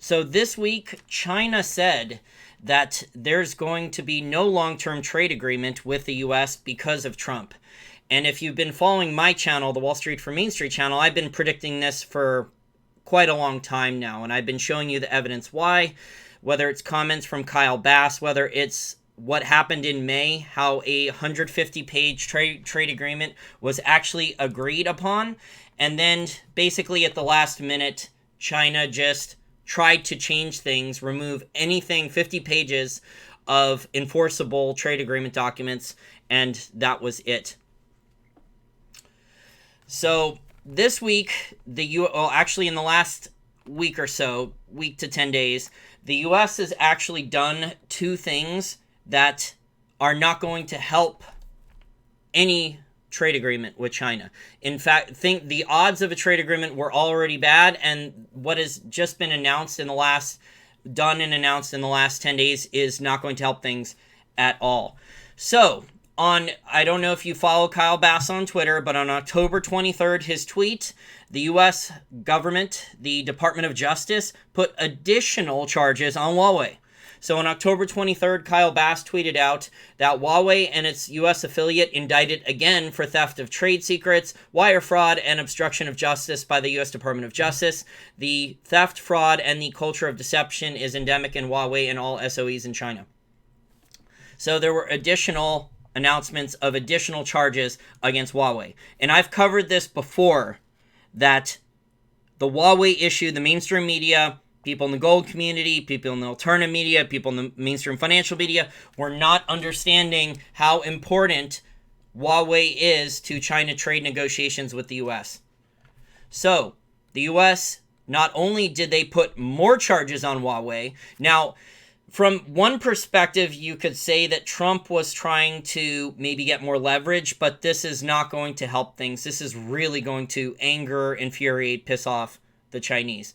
So this week, China said that there's going to be no long-term trade agreement with the U.S. because of Trump. And if you've been following my channel, the Wall Street for Main Street channel, I've been predicting this for quite a long time now, and I've been showing you the evidence why, whether it's comments from Kyle Bass, whether it's what happened in May, how a 150-page trade agreement was actually agreed upon, and then basically at the last minute, China just tried to change things, remove anything 50 pages of enforceable trade agreement documents, and that was it. So this week, actually in the last week or so, week to 10 days, the U.S. has actually done two things that are not going to help any trade agreement with China. In fact, think the odds of a trade agreement were already bad, and what has just been announced in the last 10 days is not going to help things at all. So, I don't know if you follow Kyle Bass on Twitter, but on October 23rd, his tweet, the U.S. government, the Department of Justice, put additional charges on Huawei. So on October 23rd, Kyle Bass tweeted out that Huawei and its U.S. affiliate indicted again for theft of trade secrets, wire fraud, and obstruction of justice by the U.S. Department of Justice. The theft, fraud, and the culture of deception is endemic in Huawei and all SOEs in China. So there were additional announcements of additional charges against Huawei. And I've covered this before, that the Huawei issue, the mainstream media, people in the gold community, people in the alternative media, people in the mainstream financial media were not understanding how important Huawei is to China trade negotiations with the U.S. So, the U.S., not only did they put more charges on Huawei, now, from one perspective, you could say that Trump was trying to maybe get more leverage, but this is not going to help things. This is really going to anger, infuriate, piss off the Chinese,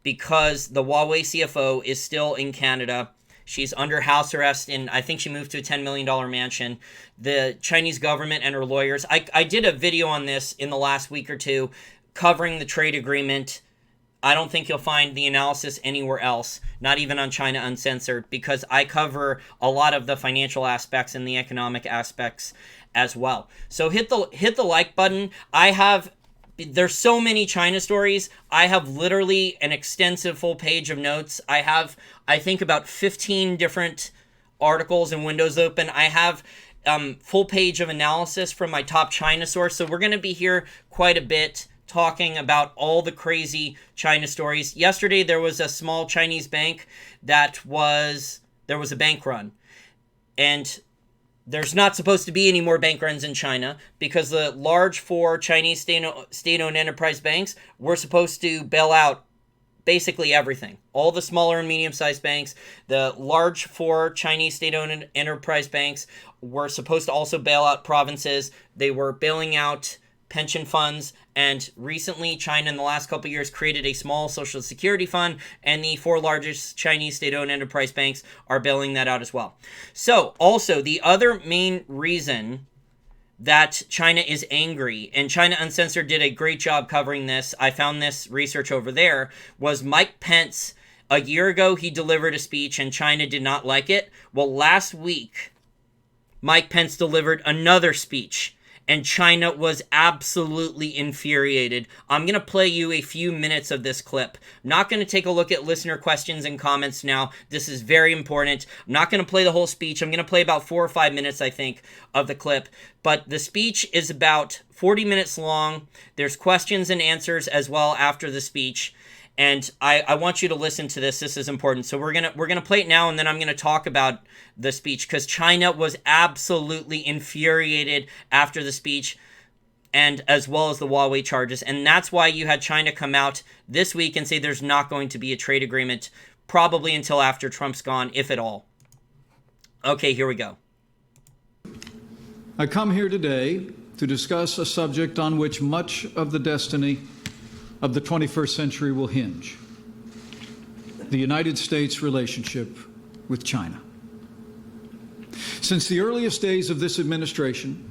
because the Huawei CFO is still in Canada. She's under house arrest, and I think she moved to a $10 million mansion. The Chinese government and her lawyers, I did a video on this in the last week or two covering the trade agreement. I don't think you'll find the analysis anywhere else, not even on China Uncensored, because I cover a lot of the financial aspects and the economic aspects as well. So hit the like button. There's so many China stories. I have literally an extensive full page of notes. I have, I think, about 15 different articles and windows open. I have full page of analysis from my top China source. So we're going to be here quite a bit talking about all the crazy China stories. Yesterday, there was a small Chinese bank there was a bank run. And there's not supposed to be any more bank runs in China, because the large four Chinese state-owned enterprise banks were supposed to bail out basically everything. All the smaller and medium-sized banks, the large four Chinese state-owned enterprise banks were supposed to also bail out provinces. They were bailing out pension funds, and recently China in the last couple of years created a small social security fund, and the four largest Chinese state-owned enterprise banks are bailing that out as well. So also the other main reason that China is angry, and China Uncensored did a great job covering this, I found this research over there, was Mike Pence. A year ago he delivered a speech and China did not like it. Well, last week Mike Pence delivered another speech, and China was absolutely infuriated. I'm going to play you a few minutes of this clip. I'm not going to take a look at listener questions and comments now. This is very important. I'm not going to play the whole speech. I'm going to play about 4 or 5 minutes, I think, of the clip. But the speech is about 40 minutes long. There's questions and answers as well after the speech. And I want you to listen to this. This is important. So we're gonna play it now, and then I'm gonna talk about the speech, because China was absolutely infuriated after the speech, and as well as the Huawei charges. And that's why you had China come out this week and say there's not going to be a trade agreement, probably until after Trump's gone, if at all. Okay, here we go. I come here today to discuss a subject on which much of the destiny of the 21st century will hinge: the United States' relationship with China. Since the earliest days of this administration,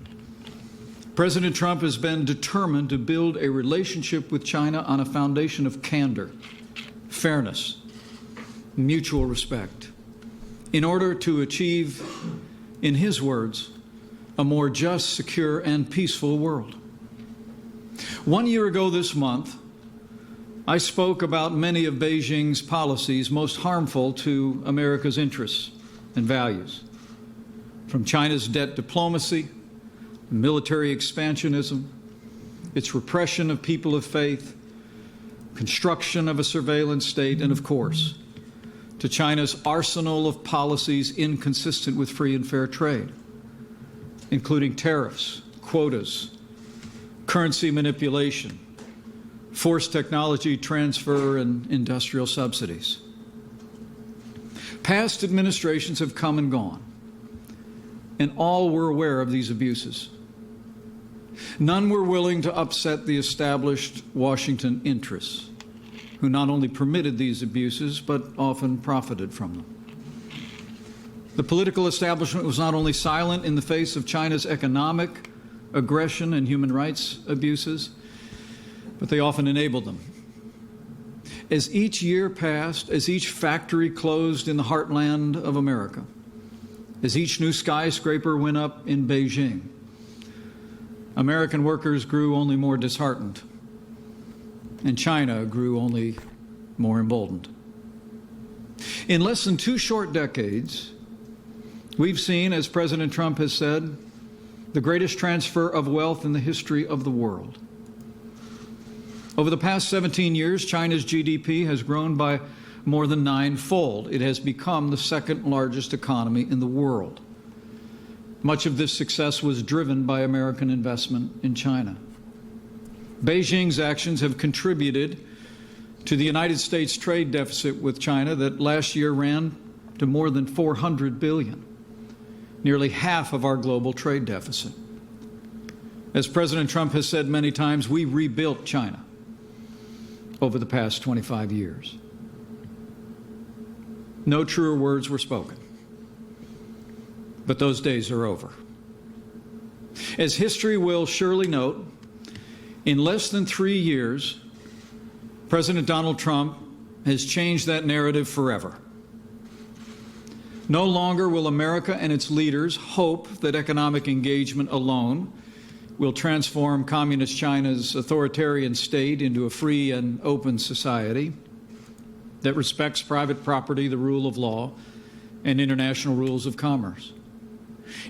President Trump has been determined to build a relationship with China on a foundation of candor, fairness, mutual respect, in order to achieve, in his words, a more just, secure, and peaceful world. 1 year ago this month, I spoke about many of Beijing's policies most harmful to America's interests and values, from China's debt diplomacy, military expansionism, its repression of people of faith, construction of a surveillance state, and of course, to China's arsenal of policies inconsistent with free and fair trade, including tariffs, quotas, currency manipulation, forced technology transfer, and industrial subsidies. Past administrations have come and gone, and all were aware of these abuses. None were willing to upset the established Washington interests, who not only permitted these abuses, but often profited from them. The political establishment was not only silent in the face of China's economic aggression and human rights abuses, but they often enabled them. As each year passed, as each factory closed in the heartland of America, as each new skyscraper went up in Beijing, American workers grew only more disheartened, and China grew only more emboldened. In less than 2 short decades, we've seen, as President Trump has said, the greatest transfer of wealth in the history of the world. Over the past 17 years, China's GDP has grown by more than 9-fold. It has become the second largest economy in the world. Much of this success was driven by American investment in China. Beijing's actions have contributed to the United States trade deficit with China that last year ran to more than $400 billion, nearly half of our global trade deficit. As President Trump has said many times, we rebuilt China over the past 25 years. No truer words were spoken, but those days are over. As history will surely note, in less than 3 years, President Donald Trump has changed that narrative forever. No longer will America and its leaders hope that economic engagement alone will transform Communist China's authoritarian state into a free and open society that respects private property, the rule of law, and international rules of commerce.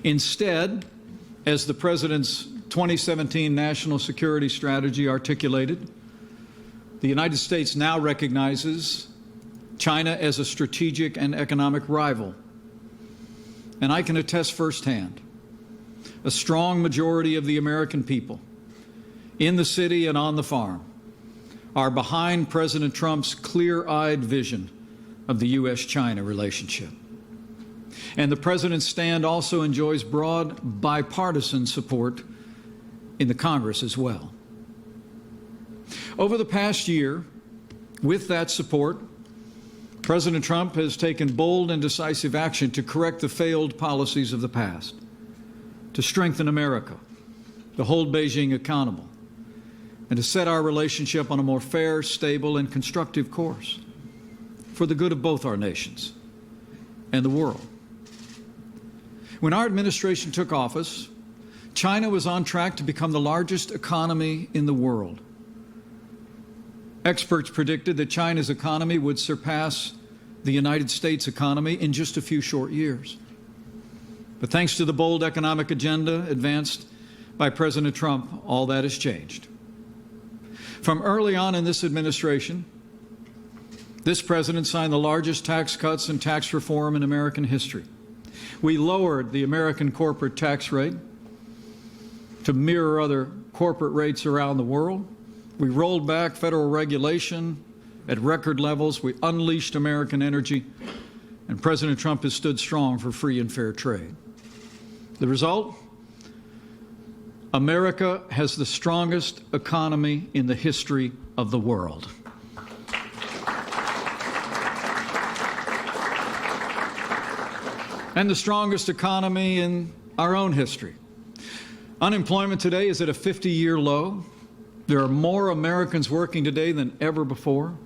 Instead, as the President's 2017 National Security Strategy articulated, the United States now recognizes China as a strategic and economic rival. And I can attest firsthand, a strong majority of the American people, in the city and on the farm, are behind President Trump's clear-eyed vision of the U.S.-China relationship. And the President's stand also enjoys broad bipartisan support in the Congress as well. Over the past year, with that support, President Trump has taken bold and decisive action to correct the failed policies of the past, to strengthen America, to hold Beijing accountable, and to set our relationship on a more fair, stable, and constructive course for the good of both our nations and the world. When our administration took office, China was on track to become the largest economy in the world. Experts predicted that China's economy would surpass the United States economy in just a few short years. But thanks to the bold economic agenda advanced by President Trump, all that has changed. From early on in this administration, this president signed the largest tax cuts and tax reform in American history. We lowered the American corporate tax rate to mirror other corporate rates around the world. We rolled back federal regulation at record levels. We unleashed American energy, and President Trump has stood strong for free and fair trade. The result? America has the strongest economy in the history of the world. And the strongest economy in our own history. Unemployment today is at a 50-year low. There are more Americans working today than ever before.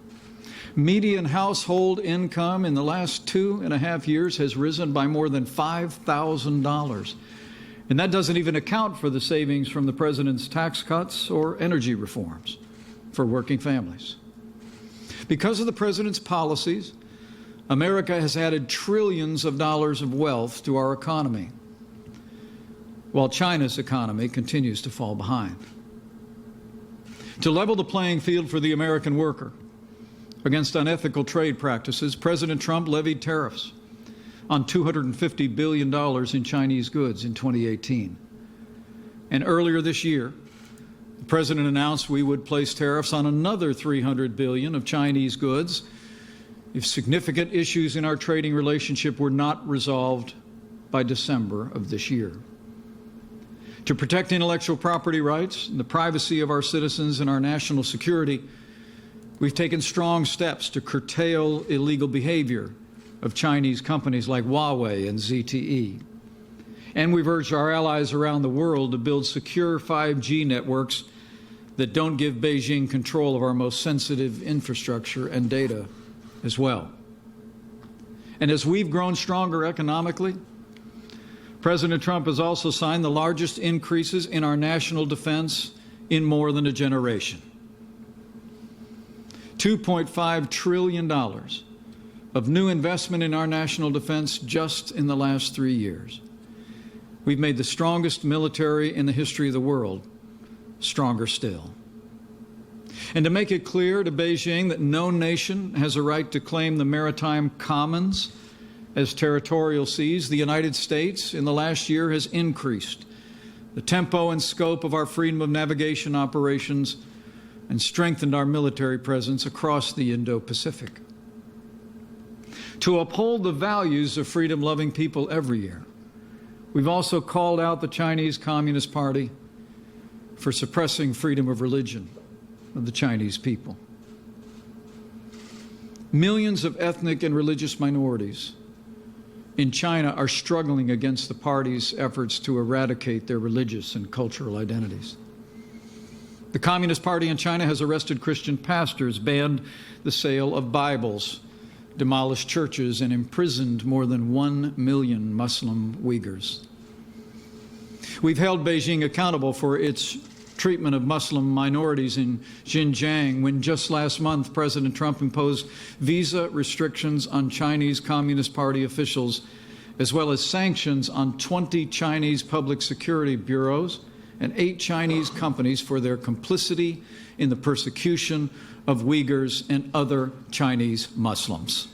Median household income in the last 2.5 years has risen by more than $5,000. And that doesn't even account for the savings from the president's tax cuts or energy reforms for working families. Because of the president's policies, America has added trillions of dollars of wealth to our economy, while China's economy continues to fall behind. To level the playing field for the American worker against unethical trade practices, President Trump levied tariffs on $250 billion in Chinese goods in 2018. And earlier this year, the president announced we would place tariffs on another $300 billion of Chinese goods if significant issues in our trading relationship were not resolved by December of this year. To protect intellectual property rights and the privacy of our citizens and our national security, we've taken strong steps to curtail illegal behavior of Chinese companies like Huawei and ZTE. And we've urged our allies around the world to build secure 5G networks that don't give Beijing control of our most sensitive infrastructure and data as well. And as we've grown stronger economically, President Trump has also signed the largest increases in our national defense in more than a generation. $2.5 trillion of new investment in our national defense just in the last 3 years. We've made the strongest military in the history of the world stronger still. And to make it clear to Beijing that no nation has a right to claim the maritime commons as territorial seas, the United States in the last year has increased the tempo and scope of our freedom of navigation operations and strengthened our military presence across the Indo-Pacific. To uphold the values of freedom-loving people everywhere, we've also called out the Chinese Communist Party for suppressing freedom of religion of the Chinese people. Millions of ethnic and religious minorities in China are struggling against the party's efforts to eradicate their religious and cultural identities. The Communist Party in China has arrested Christian pastors, banned the sale of Bibles, demolished churches, and imprisoned more than 1 million Muslim Uyghurs. We've held Beijing accountable for its treatment of Muslim minorities in Xinjiang when just last month President Trump imposed visa restrictions on Chinese Communist Party officials, as well as sanctions on 20 Chinese public security bureaus and 8 Chinese companies for their complicity in the persecution of Uyghurs and other Chinese Muslims.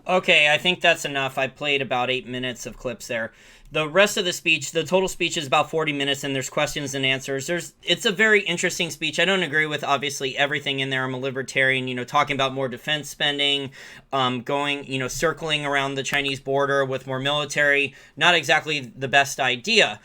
Okay, I think that's enough. I played about 8 minutes of clips there. The rest of the speech, the total speech is about 40 minutes, and there's questions and answers. It's a very interesting speech. I don't agree with, obviously, everything in there. I'm a libertarian, talking about more defense spending, going, circling around the Chinese border with more military. Not exactly the best idea.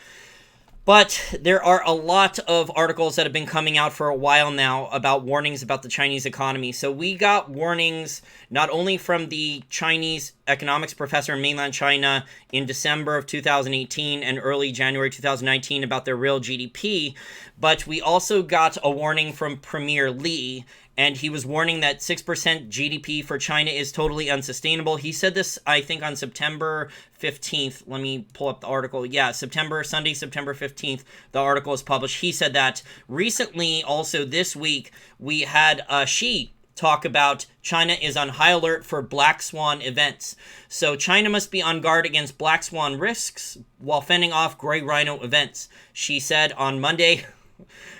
But there are a lot of articles that have been coming out for a while now about warnings about the Chinese economy. So we got warnings not only from the Chinese economics professor in mainland China in December of 2018 and early January 2019 about their real GDP, but we also got a warning from Premier Li, and he was warning that 6% GDP for China is totally unsustainable. He said this, I think, on September 15th. Let me pull up the article. Yeah, Sunday, September 15th, the article is published. He said that. Recently, also this week, we had Xi talk about China is on high alert for black swan events. So China must be on guard against black swan risks while fending off gray rhino events. She said on Monday,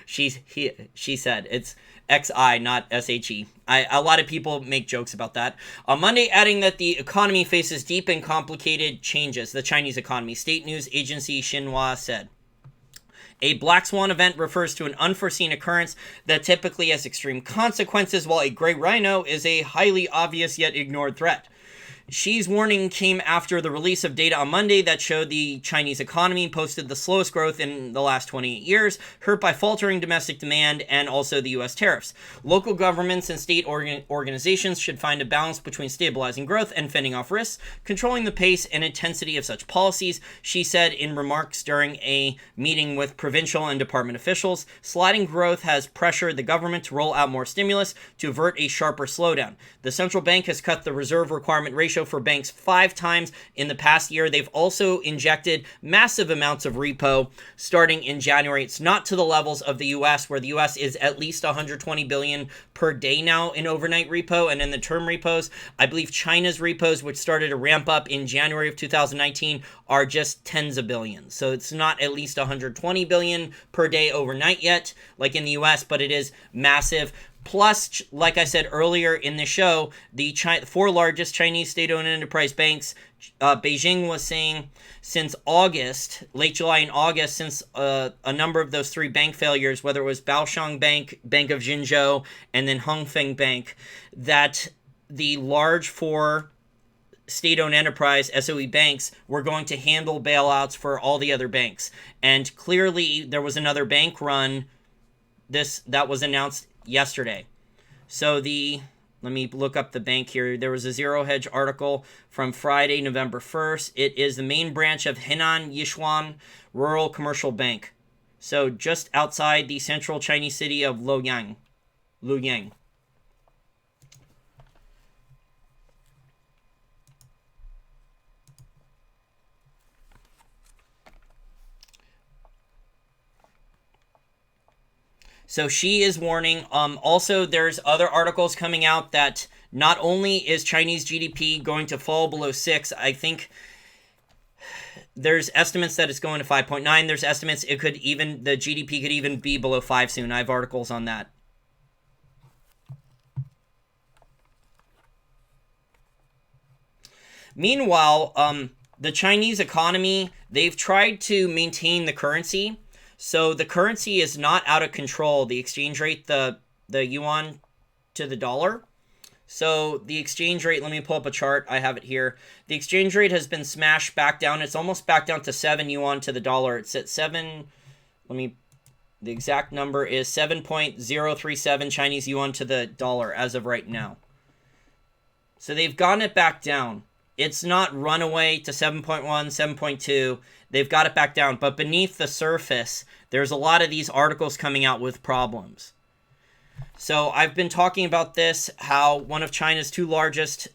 she said, it's XI, not SHE. A lot of people make jokes about that. On Monday, adding that the economy faces deep and complicated changes, the Chinese economy. State news agency Xinhua said. A black swan event refers to an unforeseen occurrence that typically has extreme consequences, while a gray rhino is a highly obvious yet ignored threat. Xi's warning came after the release of data on Monday that showed the Chinese economy posted the slowest growth in the last 28 years, hurt by faltering domestic demand and also the U.S. tariffs. Local governments and state organizations should find a balance between stabilizing growth and fending off risks, controlling the pace and intensity of such policies, Xi said in remarks during a meeting with provincial and department officials. Sliding growth has pressured the government to roll out more stimulus to avert a sharper slowdown. The central bank has cut the reserve requirement ratio for banks 5 times in the past year. They've also injected massive amounts of repo starting in January. It's not to the levels of the US, where the US is at least 120 billion per day now in overnight repo and in the term repos. I believe China's repos, which started to ramp up in January of 2019, are just tens of billions. So it's not at least 120 billion per day overnight yet, like in the US, but it is massive. Plus, like I said earlier in the show, the 4 largest Chinese state-owned enterprise banks, Beijing was saying since August, late July and August, since a number of those 3 bank failures, whether it was Baoshan Bank, Bank of Jinzhou, and then Hongfeng Bank, that the large 4 state-owned enterprise SOE banks were going to handle bailouts for all the other banks. And clearly, there was another bank run that was announced yesterday. So let me look up the bank here. There was a Zero Hedge article from Friday, November 1st. It is the main branch of Henan Yishuan Rural Commercial Bank. So just outside the central Chinese city of Luoyang. So Xi is warning. Also, there's other articles coming out that not only is Chinese GDP going to fall below 6, I think there's estimates that it's going to 5.9. There's estimates the GDP could even be below 5 soon. I have articles on that. Meanwhile, the Chinese economy, they've tried to maintain the currency. So the currency is not out of control. The exchange rate, the yuan to the dollar. So the exchange rate, let me pull up a chart. I have it here. The exchange rate has been smashed back down. It's almost back down to 7 yuan to the dollar. It's at 7, the exact number is 7.037 Chinese yuan to the dollar as of right now. So they've gotten it back down. It's not runaway to 7.1, 7.2. They've got it back down. But beneath the surface, there's a lot of these articles coming out with problems. So I've been talking about this, how one of China's 2 largest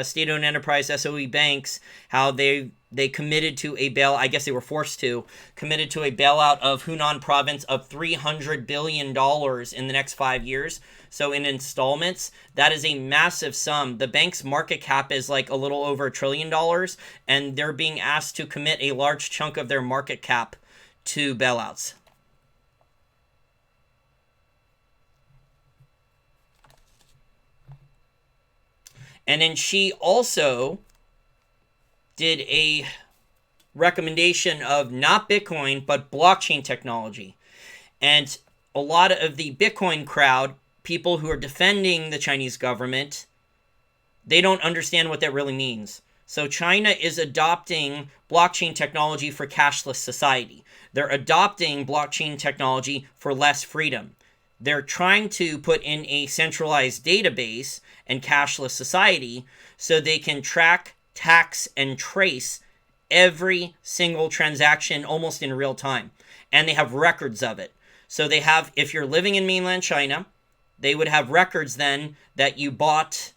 state-owned enterprise SOE banks, how they committed to a I guess they were forced to, committed to a bailout of Hunan province of $300 billion in the next 5 years. So in installments, that is a massive sum. The bank's market cap is like a little over $1 trillion, and they're being asked to commit a large chunk of their market cap to bailouts. And then she also did a recommendation of not Bitcoin, but blockchain technology. And a lot of the Bitcoin crowd, people who are defending the Chinese government, they don't understand what that really means. So China is adopting blockchain technology for cashless society. They're adopting blockchain technology for less freedom. They're trying to put in a centralized database and cashless society so they can track, tax, and trace every single transaction almost in real time. And they have records of it. So they have, if you're living in mainland China, they would have records then that you bought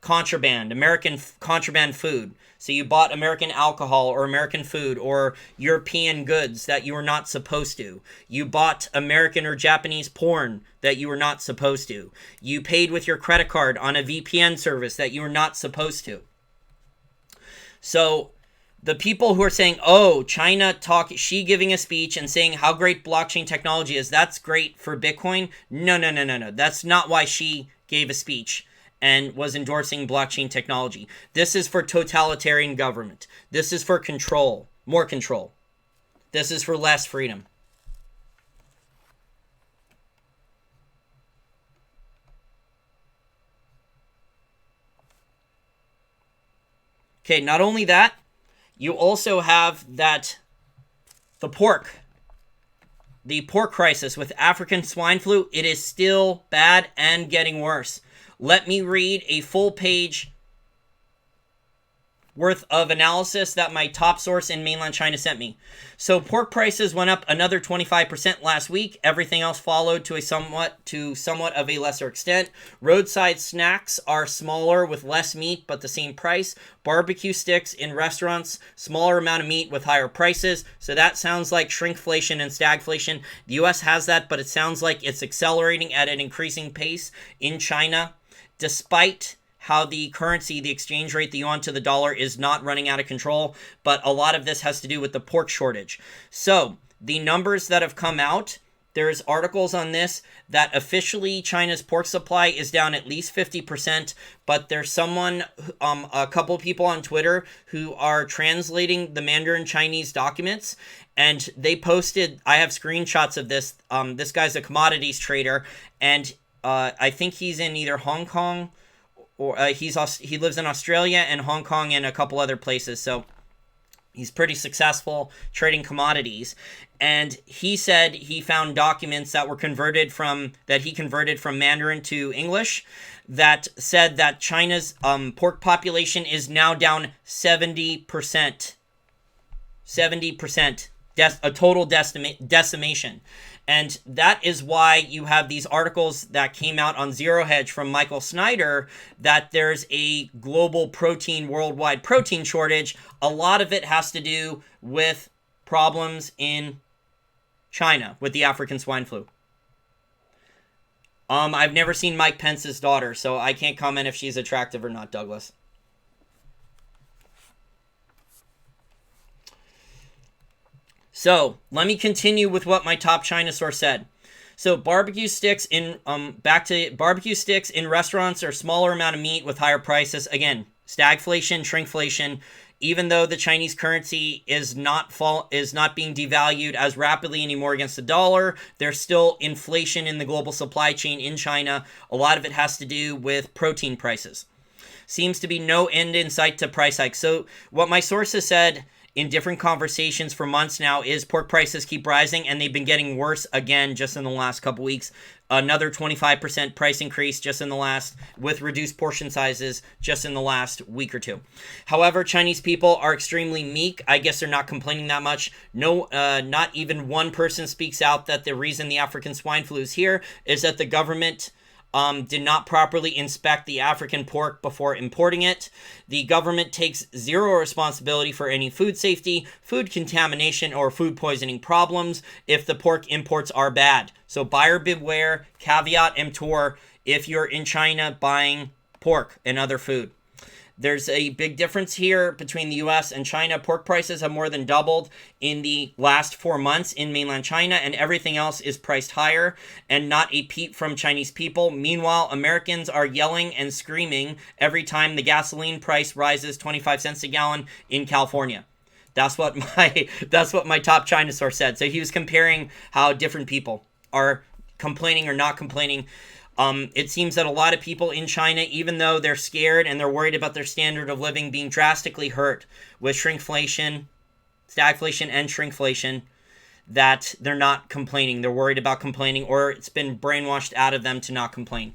contraband, American contraband food. So you bought American alcohol or American food or European goods that you were not supposed to. You bought American or Japanese porn that you were not supposed to. You paid with your credit card on a VPN service that you were not supposed to. So the people who are saying, oh, she giving a speech and saying how great blockchain technology is, that's great for Bitcoin. No. That's not why she gave a speech and was endorsing blockchain technology. This is for totalitarian government. This is for control, more control. This is for less freedom. Okay, not only that, you also have that the pork crisis with African swine flu, it is still bad and getting worse. Let me read a full page worth of analysis that my top source in mainland China sent me. So pork prices went up another 25% last week. Everything else followed to somewhat of a lesser extent. Roadside snacks are smaller with less meat but the same price. Barbecue sticks in restaurants, smaller amount of meat with higher prices. So that sounds like shrinkflation and stagflation. The US has that, but it sounds like it's accelerating at an increasing pace in China, despite how the currency, the exchange rate, the yuan to the dollar is not running out of control. But a lot of this has to do with the pork shortage. So the numbers that have come out, there's articles on this that officially China's pork supply is down at least 50%, but there's someone, a couple of people on Twitter who are translating the Mandarin Chinese documents, and they posted, I have screenshots of this. This guy's a commodities trader, and I think he's in either Hong Kong or he lives in Australia and Hong Kong and a couple other places. So he's pretty successful trading commodities. And he said he found documents that were converted from Mandarin to English that said that China's pork population is now down 70%. 70%. A total decimation. And that is why you have these articles that came out on Zero Hedge from Michael Snyder that there's a global worldwide protein shortage. A lot of it has to do with problems in China with the African swine flu. I've never seen Mike Pence's daughter, so I can't comment if she's attractive or not, Douglas. So let me continue with what my top China source said. So barbecue sticks in barbecue sticks in restaurants are smaller amount of meat with higher prices. Again, stagflation, shrinkflation. Even though the Chinese currency is not being devalued as rapidly anymore against the dollar, there's still inflation in the global supply chain in China. A lot of it has to do with protein prices. Seems to be no end in sight to price hikes. So what my sources said in different conversations for months now is pork prices keep rising, and they've been getting worse again just in the last couple weeks. Another 25% price increase just in the last, with reduced portion sizes just in the last week or two. However, Chinese people are extremely meek. I guess they're not complaining that much. No, not even one person speaks out that the reason the African swine flu is here is that the government did not properly inspect the African pork before importing it. The government takes zero responsibility for any food safety, food contamination, or food poisoning problems if the pork imports are bad. So buyer beware, caveat emptor if you're in China buying pork and other food. There's a big difference here between the US and China. Pork prices have more than doubled in the last 4 months in mainland China, and everything else is priced higher and not a peep from Chinese people. Meanwhile, Americans are yelling and screaming every time the gasoline price rises 25 cents a gallon in California. That's what my top China source said. So he was comparing how different people are complaining or not complaining. It seems that a lot of people in China, even though they're scared and they're worried about their standard of living being drastically hurt with shrinkflation, stagflation, and shrinkflation, that they're not complaining. They're worried about complaining, or it's been brainwashed out of them to not complain.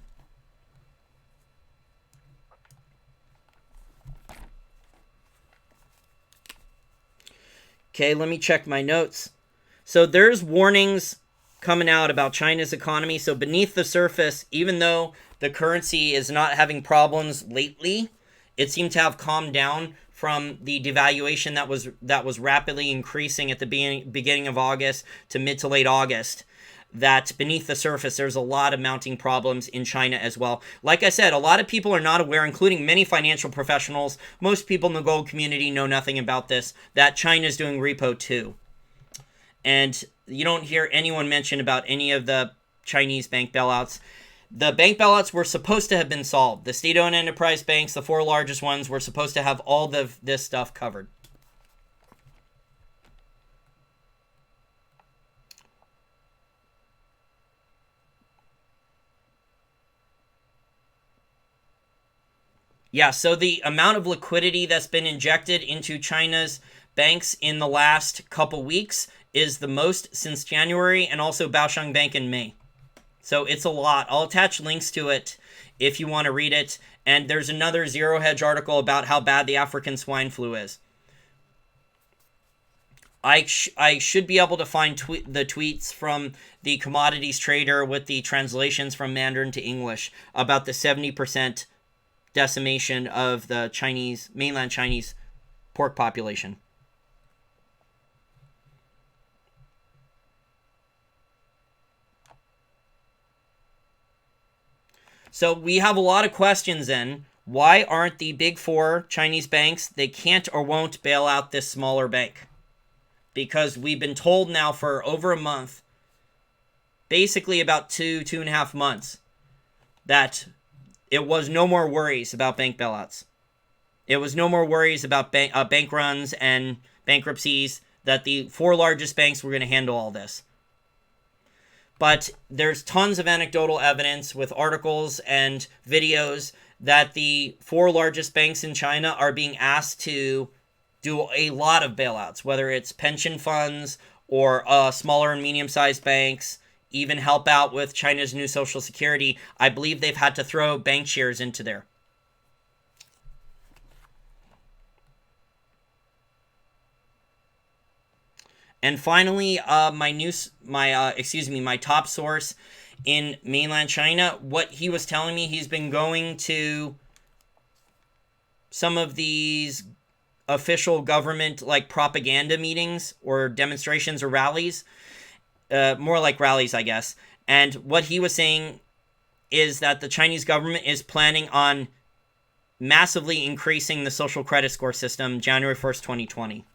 Okay, let me check my notes. So there's warnings coming out about China's economy. So beneath the surface, even though the currency is not having problems lately, it seemed to have calmed down from the devaluation that was rapidly increasing at the beginning of August to mid to late August. That beneath the surface, there's a lot of mounting problems in China as well. Like I said, a lot of people are not aware, including many financial professionals. Most people in the gold community know nothing about this, that China's doing repo too. And you don't hear anyone mention about any of the Chinese bank bailouts. The bank bailouts were supposed to have been solved. The state-owned enterprise banks, the 4 largest ones, were supposed to have all this stuff covered. Yeah, so the amount of liquidity that's been injected into China's banks in the last couple weeks is the most since January, and also Baoshang Bank in May. So it's a lot. I'll attach links to it if you want to read it. And there's another Zero Hedge article about how bad the African swine flu is. I should be able to find the tweets from the commodities trader with the translations from Mandarin to English about the 70% decimation of the mainland Chinese pork population. So we have a lot of questions then. Why aren't the big four Chinese banks, they can't or won't bail out this smaller bank? Because we've been told now for over a month, basically about 2.5 months, that it was no more worries about bank bailouts. It was no more worries about bank runs and bankruptcies, that the four largest banks were going to handle all this. But there's tons of anecdotal evidence with articles and videos that the four largest banks in China are being asked to do a lot of bailouts, whether it's pension funds or smaller and medium-sized banks, even help out with China's new social security. I believe they've had to throw bank shares into there. And finally, my top source in mainland China, what he was telling me, he's been going to some of these official government like propaganda meetings or demonstrations or rallies, more like rallies, I guess. And what he was saying is that the Chinese government is planning on massively increasing the social credit score system January 1st, 2020.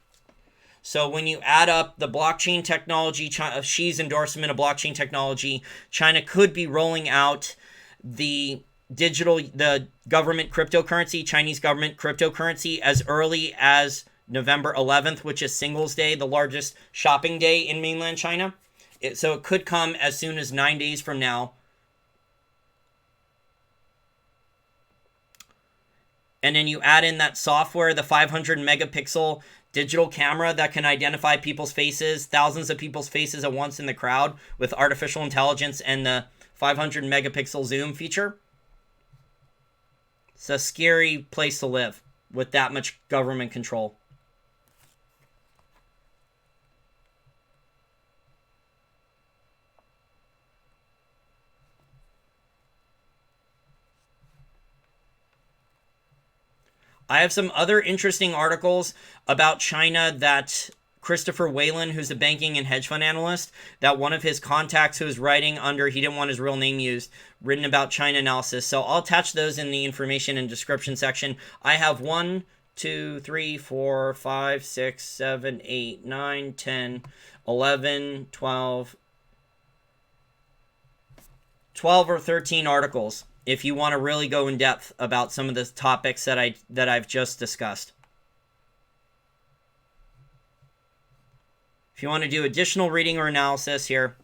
So when you add up the blockchain technology, Xi's endorsement of blockchain technology, China could be rolling out the government cryptocurrency, Chinese government cryptocurrency, as early as November 11th, which is Singles Day, the largest shopping day in mainland China. So it could come as soon as 9 days from now. And then you add in that software, the 500 megapixel digital camera that can identify people's faces, thousands of people's faces at once in the crowd with artificial intelligence and the 500 megapixel zoom feature. It's a scary place to live with that much government control. I have some other interesting articles about China that Christopher Whalen, who's a banking and hedge fund analyst, that one of his contacts who was writing under, he didn't want his real name used, written about China analysis. So I'll attach those in the information and description section. I have 1, 2, 3, 4, 5, 6, 7, 8, 9, 10, 11, 12 or 13 articles if you want to really go in depth about some of the topics that I've just discussed. If you want to do additional reading or analysis here.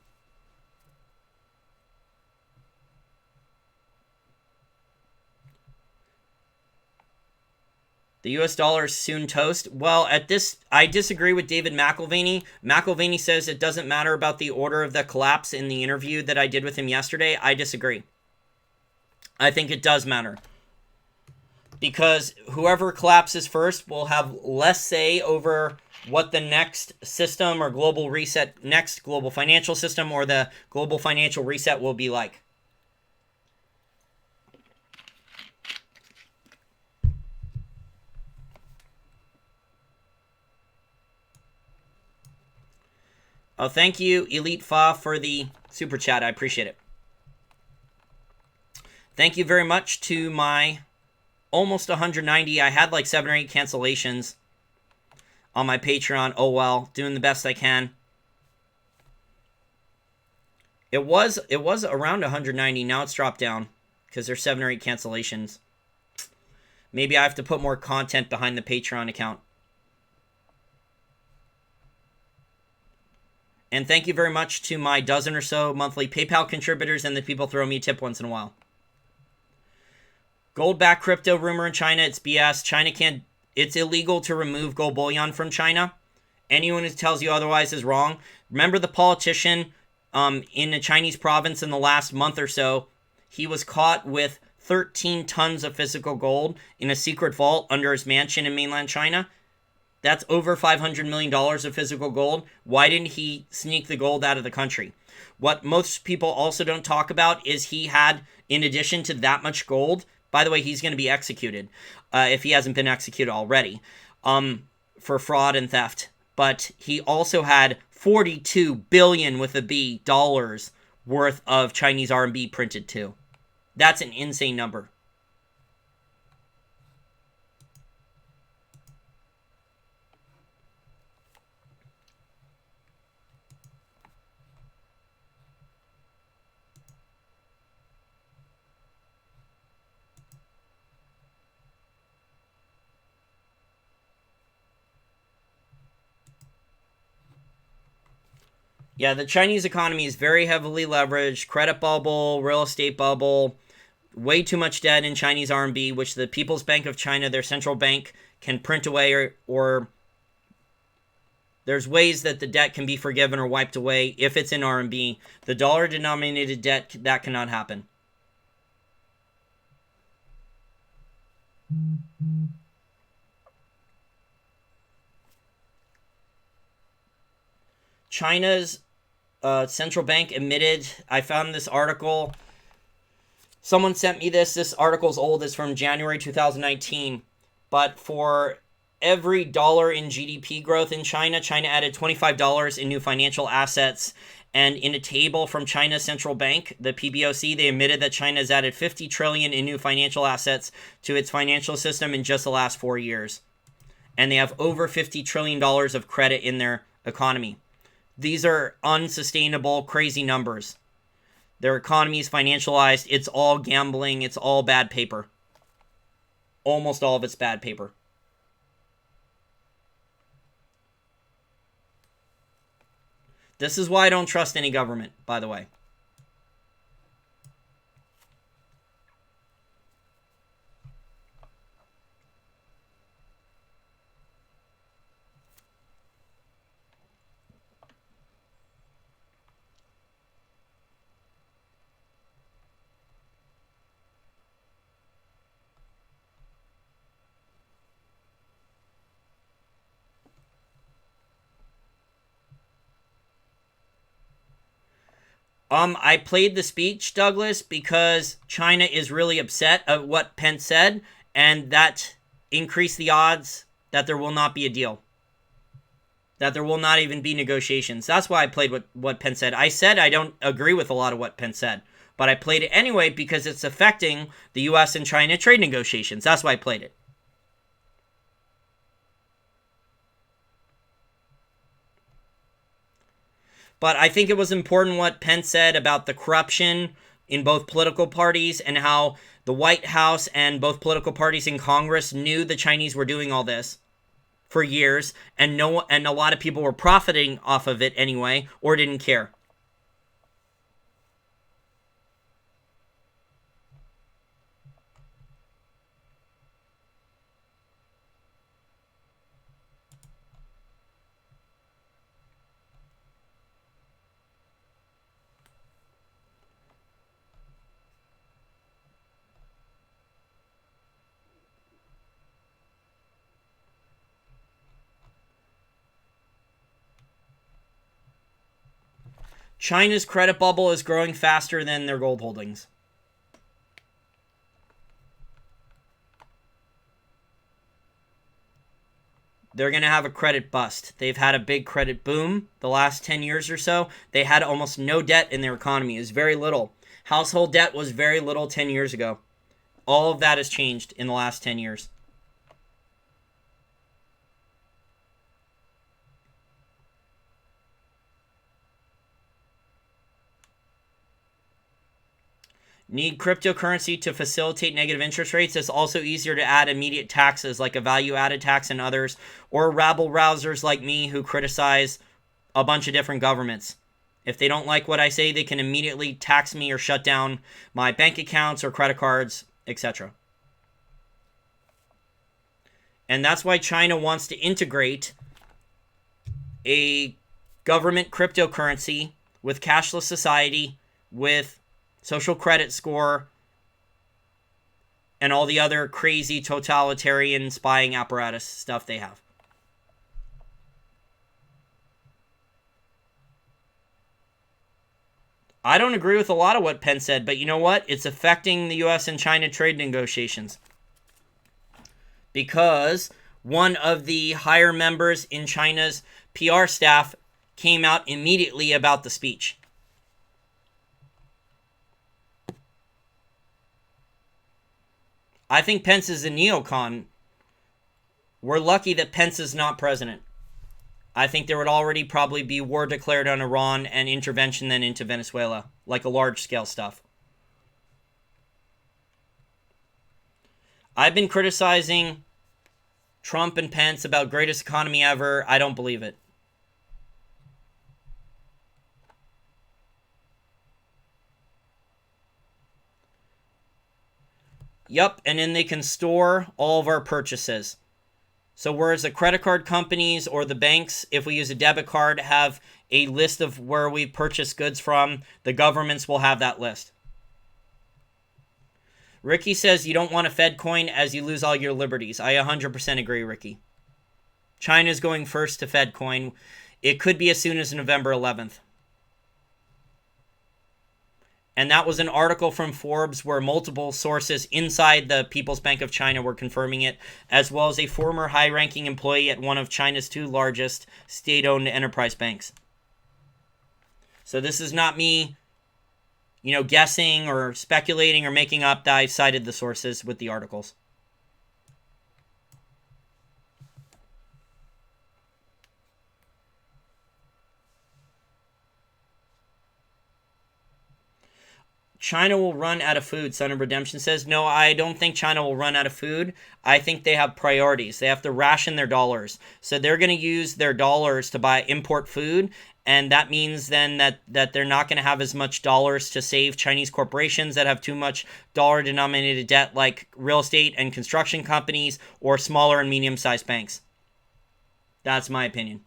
The US dollar is soon toast. Well, at this, I disagree with David McElvaney. McElvaney says it doesn't matter about the order of the collapse in the interview that I did with him yesterday. I disagree. I think it does matter. Because whoever collapses first will have less say over what the next system or global reset, next global financial system or the global financial reset will be like. Oh, thank you, Elite Fa, for the super chat. I appreciate it. Thank you very much to my almost 190. I had like 7 or 8 cancellations on my Patreon. Oh well, doing the best I can. It was around 190. Now it's dropped down because there's 7 or 8 cancellations. Maybe I have to put more content behind the Patreon account. And thank you very much to my dozen or so monthly PayPal contributors and the people throw me a tip once in a while. Gold-backed crypto rumor in China, it's BS. China can't, it's illegal to remove gold bullion from China. Anyone who tells you otherwise is wrong. Remember the politician in a Chinese province in the last month or so? He was caught with 13 tons of physical gold in a secret vault under his mansion in mainland China. That's over $500 million of physical gold. Why didn't he sneak the gold out of the country? What most people also don't talk about is he had, in addition to that much gold, by the way, he's going to be executed if he hasn't been executed already for fraud and theft. But he also had 42 billion with a B dollars worth of Chinese RMB printed too. That's an insane number. Yeah, the Chinese economy is very heavily leveraged. Credit bubble, real estate bubble, way too much debt in Chinese RMB, which the People's Bank of China, their central bank, can print away, or there's ways that the debt can be forgiven or wiped away if it's in RMB. The dollar-denominated debt, that cannot happen. China's central bank admitted, I found this article, someone sent me this. This article's old, it's from January 2019. But for every dollar in GDP growth in China, China added $25 in new financial assets. And in a table from China's central bank, the PBOC, they admitted that China has added 50 trillion in new financial assets to its financial system in just the last 4 years. And they have over $50 trillion of credit in their economy. These are unsustainable, crazy numbers. Their economy is financialized. It's all gambling. It's all bad paper. Almost all of it's bad paper. This is why I don't trust any government, by the way. I played the speech, Douglas, because China is really upset at what Pence said, and that increased the odds that there will not be a deal. That there will not even be negotiations. That's why I played what Pence said. I said I don't agree with a lot of what Pence said, but I played it anyway because it's affecting the U.S. and China trade negotiations. That's why I played it. But I think it was important what Pence said about the corruption in both political parties and how the White House and both political parties in Congress knew the Chinese were doing all this for years, and a lot of people were profiting off of it anyway, or didn't care. China's credit bubble is growing faster than their gold holdings. They're going to have a credit bust. They've had a big credit boom the last 10 years or so. They had almost no debt in their economy. It was very little. Household debt was very little 10 years ago. All of that has changed in the last 10 years. Need cryptocurrency to facilitate negative interest rates. It's also easier to add immediate taxes like a value-added tax and others, or rabble-rousers like me who criticize a bunch of different governments. If they don't like what I say, they can immediately tax me or shut down my bank accounts or credit cards, etc. And that's why China wants to integrate a government cryptocurrency with cashless society, with social credit score, and all the other crazy totalitarian spying apparatus stuff they have. I don't agree with a lot of what Pence said, but you know what? It's affecting the U.S. and China trade negotiations. Because one of the higher members in China's PR staff came out immediately about the speech. I think Pence is a neocon. We're lucky that Pence is not president. I think there would already probably be war declared on Iran and intervention then into Venezuela, like a large-scale stuff. I've been criticizing Trump and Pence about greatest economy ever. I don't believe it. Yep, and then they can store all of our purchases. So whereas the credit card companies or the banks, if we use a debit card, have a list of where we purchase goods from, the governments will have that list. Ricky says you don't want a Fed coin as you lose all your liberties. I 100% agree, Ricky. China's going first to Fed coin. It could be as soon as November 11th. And that was an article from Forbes where multiple sources inside the People's Bank of China were confirming it, as well as a former high-ranking employee at one of China's two largest state-owned enterprise banks. So this is not me, guessing or speculating or making up. I cited the sources with the articles. China will run out of food, Son of Redemption says. No, I don't think China will run out of food. I think they have priorities. They have to ration their dollars. So they're going to use their dollars to buy import food, and that means then that they're not going to have as much dollars to save Chinese corporations that have too much dollar-denominated debt, like real estate and construction companies or smaller and medium-sized banks. That's my opinion.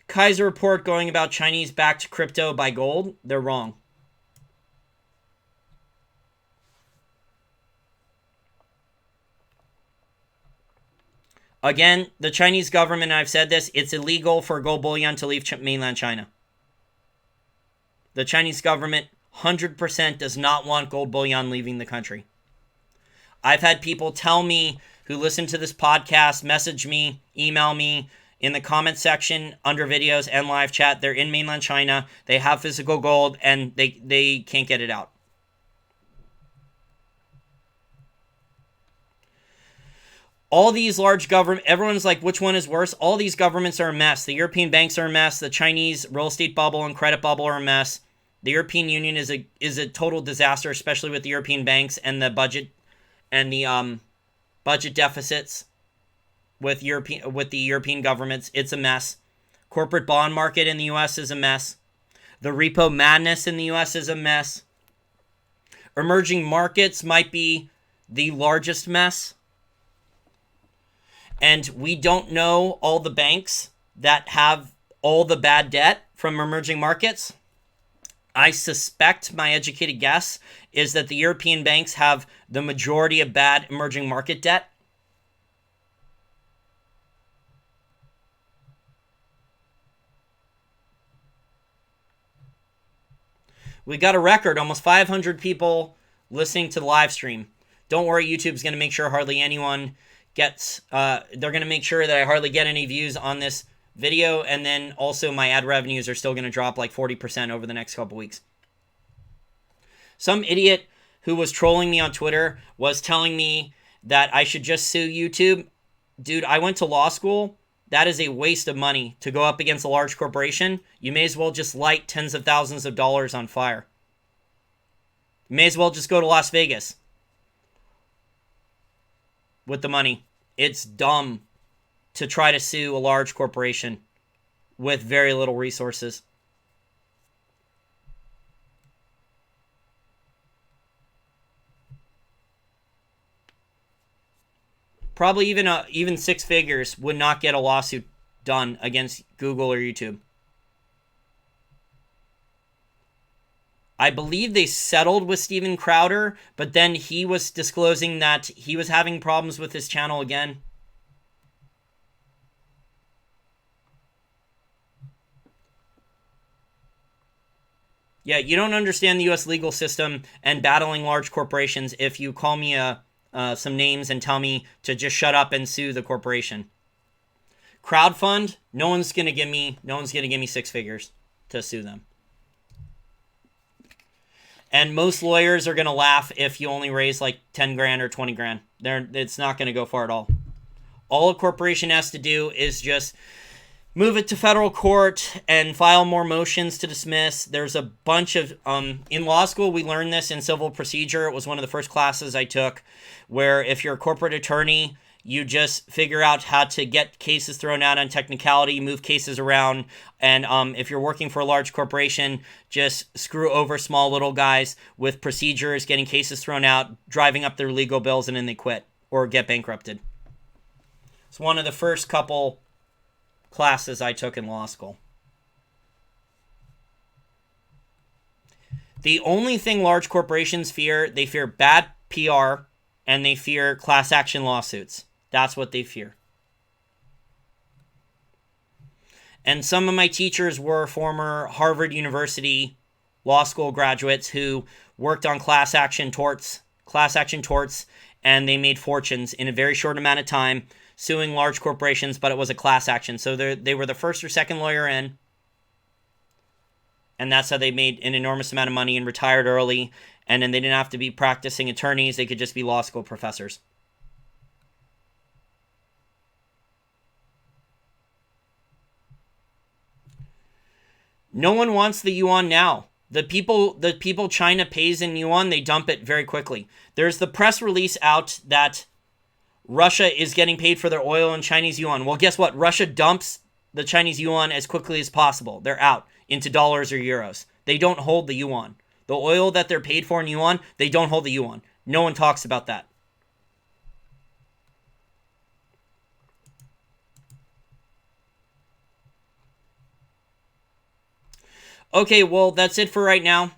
Kaiser report going about Chinese backed crypto by gold. They're wrong. Again, the Chinese government, and I've said this, it's illegal for gold bullion to leave mainland China. The Chinese government 100% does not want gold bullion leaving the country. I've had people tell me who listen to this podcast, message me, email me, in the comment section, under videos and live chat, they're in mainland China, they have physical gold, and they can't get it out. All these large government, everyone's like, which one is worse? All these governments are a mess. The European banks are a mess. The Chinese real estate bubble and credit bubble are a mess. The European Union is a total disaster, especially with the European banks and the budget and the budget deficits. With the European governments, it's a mess. Corporate bond market in the U.S. is a mess. The repo madness in the U.S. is a mess. Emerging markets might be the largest mess. And we don't know all the banks that have all the bad debt from emerging markets. I suspect, my educated guess, is that the European banks have the majority of bad emerging market debt. We got a record, almost 500 people listening to the live stream. Don't worry, YouTube's going to make sure hardly anyone gets, they're going to make sure that I hardly get any views on this video, and then also my ad revenues are still going to drop like 40% over the next couple weeks. Some idiot who was trolling me on Twitter was telling me that I should just sue YouTube. Dude, I went to law school. That is a waste of money to go up against a large corporation. You may as well just light tens of thousands of dollars on fire. You may as well just go to Las Vegas with the money. It's dumb to try to sue a large corporation with very little resources. Probably even six figures would not get a lawsuit done against Google or YouTube. I believe they settled with Steven Crowder, but then he was disclosing that he was having problems with his channel again. Yeah, you don't understand the U.S. legal system and battling large corporations if you call me some names and tell me to just shut up and sue the corporation. Crowdfund, no one's gonna give me six figures to sue them. And most lawyers are gonna laugh if you only raise like 10 grand or 20 grand. It's not gonna go far at all. All a corporation has to do is just move it to federal court and file more motions to dismiss. There's a bunch of, in law school, we learned this in civil procedure. It was one of the first classes I took, where if you're a corporate attorney, you just figure out how to get cases thrown out on technicality, move cases around, and if you're working for a large corporation, just screw over small little guys with procedures, getting cases thrown out, driving up their legal bills, and then they quit or get bankrupted. It's one of the first couple classes I took in law school. The only thing large corporations fear, they fear bad PR and they fear class action lawsuits. That's what they fear. And some of my teachers were former Harvard University law school graduates who worked on class action torts, and they made fortunes in a very short amount of time suing large corporations, but it was a class action. So they were the first or second lawyer in, and that's how they made an enormous amount of money and retired early, and then they didn't have to be practicing attorneys. They could just be law school professors. No one wants the yuan now. The people China pays in yuan, they dump it very quickly. There's the press release out that Russia is getting paid for their oil in Chinese yuan. Well, guess what? Russia dumps the Chinese yuan as quickly as possible. They're out into dollars or euros. They don't hold the yuan. The oil that they're paid for in yuan, they don't hold the yuan. No one talks about that. Okay, well, that's it for right now.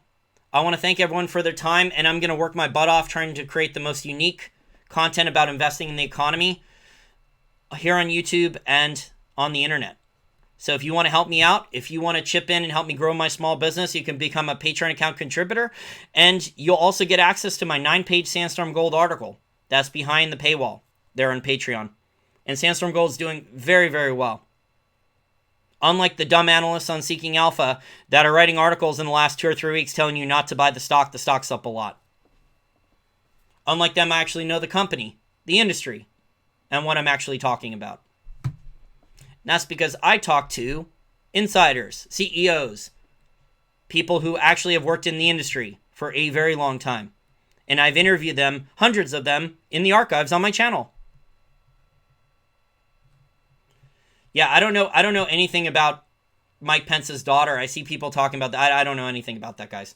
I want to thank everyone for their time, and I'm going to work my butt off trying to create the most unique content about investing in the economy here on YouTube and on the internet. So if you want to help me out, if you want to chip in and help me grow my small business, you can become a Patreon account contributor, and you'll also get access to my 9-page Sandstorm Gold article that's behind the paywall there on Patreon. And Sandstorm Gold is doing very, very well. Unlike the dumb analysts on Seeking Alpha that are writing articles in the last 2 or 3 weeks telling you not to buy the stock's up a lot. Unlike them, I actually know the company, the industry, and what I'm actually talking about. And that's because I talk to insiders, CEOs, people who actually have worked in the industry for a very long time. And I've interviewed them, hundreds of them, in the archives on my channel. Yeah, I don't know anything about Mike Pence's daughter. I see people talking about that. I don't know anything about that, guys.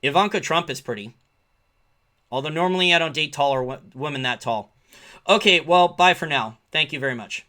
Ivanka Trump is pretty. Although normally I don't date taller women that tall. Okay, well, bye for now. Thank you very much.